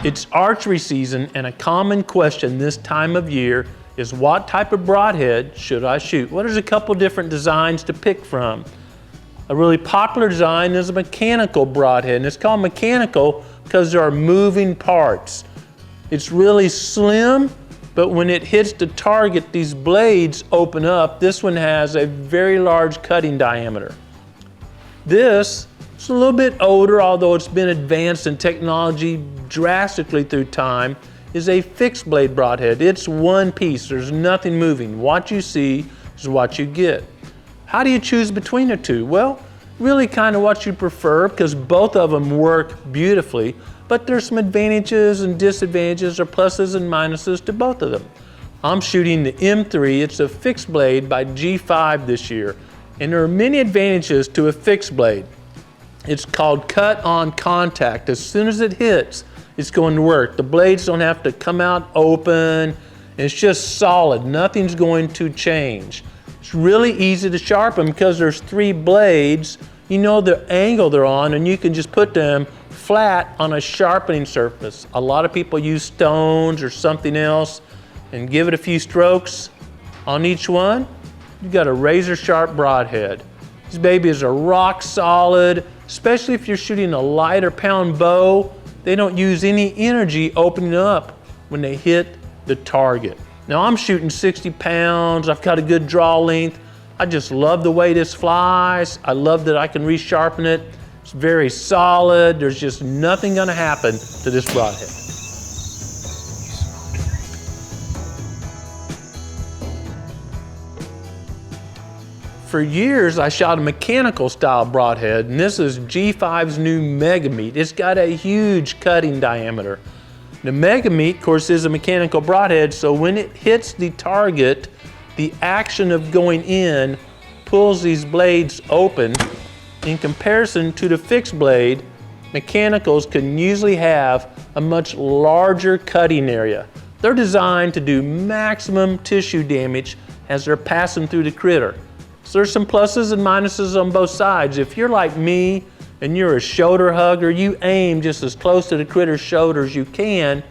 It's archery season, and a common question this time of year is, what type of broadhead should I shoot? Well, there's a couple different designs to pick from. A really popular design is a mechanical broadhead, and it's called mechanical because there are moving parts. It's really slim, but when it hits the target, these blades open up. This one has a very large cutting diameter. This is a little bit older, although it's been advanced in technology drastically through time, is a fixed blade broadhead. It's one piece, there's nothing moving. What you see is what you get. How do you choose between the two? Well, really kind of what you prefer, because both of them work beautifully, but there's some advantages and disadvantages, or pluses and minuses to both of them. I'm shooting the M3, it's a fixed blade by G5 this year, and there are many advantages to a fixed blade. It's called cut on contact. As soon as it hits, it's going to work. The blades don't have to come out open. It's just solid. Nothing's going to change. It's really easy to sharpen because there's 3 blades. You know the angle they're on, and you can just put them flat on a sharpening surface. A lot of people use stones or something else and give it a few strokes on each one. You've got a razor sharp broadhead. This baby is a rock solid, especially if you're shooting a lighter pound bow. They don't use any energy opening up when they hit the target. Now I'm shooting 60 pounds, I've got a good draw length. I just love the way this flies. I love that I can resharpen it. It's very solid. There's just nothing gonna happen to this broadhead. For years, I shot a mechanical style broadhead, and this is G5's new Mega Meat. It's got a huge cutting diameter. The Mega Meat, of course, is a mechanical broadhead, so when it hits the target, the action of going in pulls these blades open. In comparison to the fixed blade, mechanicals can usually have a much larger cutting area. They're designed to do maximum tissue damage as they're passing through the critter. So there's some pluses and minuses on both sides. If you're like me and you're a shoulder hugger, you aim just as close to the critter's shoulder as you can,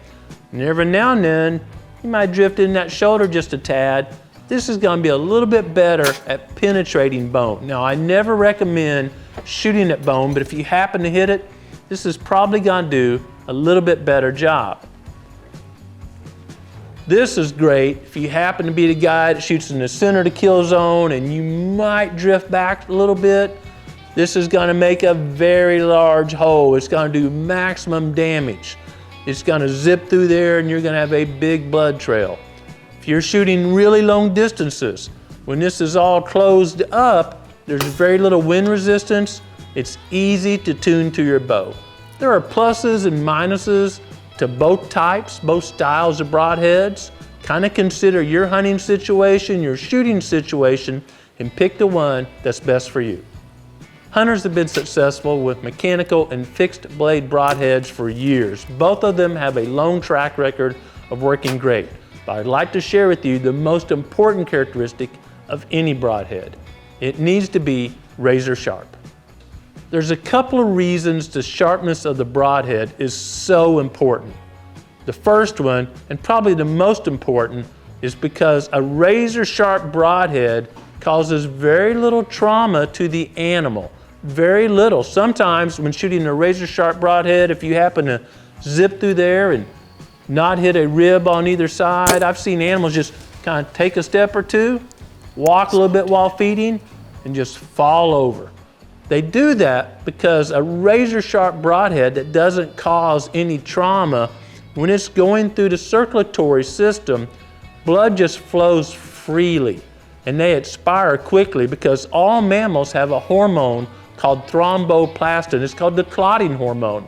and every now and then you might drift in that shoulder just a tad. This is going to be a little bit better at penetrating bone. Now, I never recommend shooting at bone, but if you happen to hit it, this is probably going to do a little bit better job. This is great if you happen to be the guy that shoots in the center of the kill zone and you might drift back a little bit. This is going to make a very large hole. It's going to do maximum damage. It's going to zip through there and you're going to have a big blood trail. If you're shooting really long distances, when this is all closed up, there's very little wind resistance. It's easy to tune to your bow. There are pluses and minuses to both types, both styles of broadheads. Kind of consider your hunting situation, your shooting situation, and pick the one that's best for you. Hunters have been successful with mechanical and fixed blade broadheads for years. Both of them have a long track record of working great. But I'd like to share with you the most important characteristic of any broadhead. It needs to be razor sharp. There's a couple of reasons the sharpness of the broadhead is so important. The first one, and probably the most important, is because a razor sharp broadhead causes very little trauma to the animal. Very little. Sometimes when shooting a razor sharp broadhead, if you happen to zip through there and not hit a rib on either side, I've seen animals just kind of take a step or two, walk a little bit while feeding, and just fall over. They do that because a razor sharp broadhead that doesn't cause any trauma, when it's going through the circulatory system, blood just flows freely and they expire quickly because all mammals have a hormone called THROMBOPLASTIN. It's called the clotting hormone.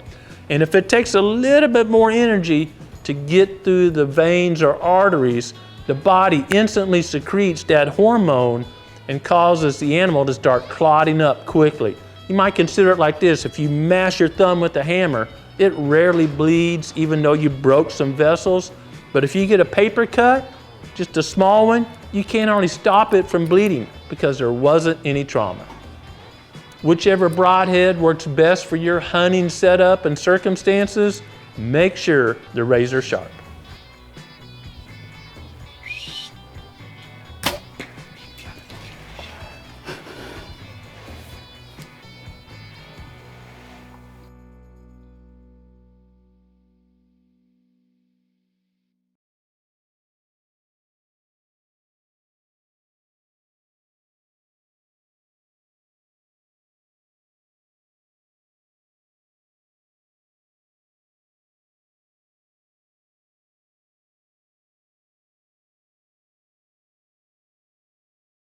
And if it takes a little bit more energy to get through the veins or arteries, the body instantly secretes that hormone and causes the animal to start clotting up quickly. You might consider it like this: if you mash your thumb with a hammer, it rarely bleeds even though you broke some vessels. But if you get a paper cut, just a small one, you can't only stop it from bleeding because there wasn't any trauma. Whichever broadhead works best for your hunting setup and circumstances, make sure they're razor sharp.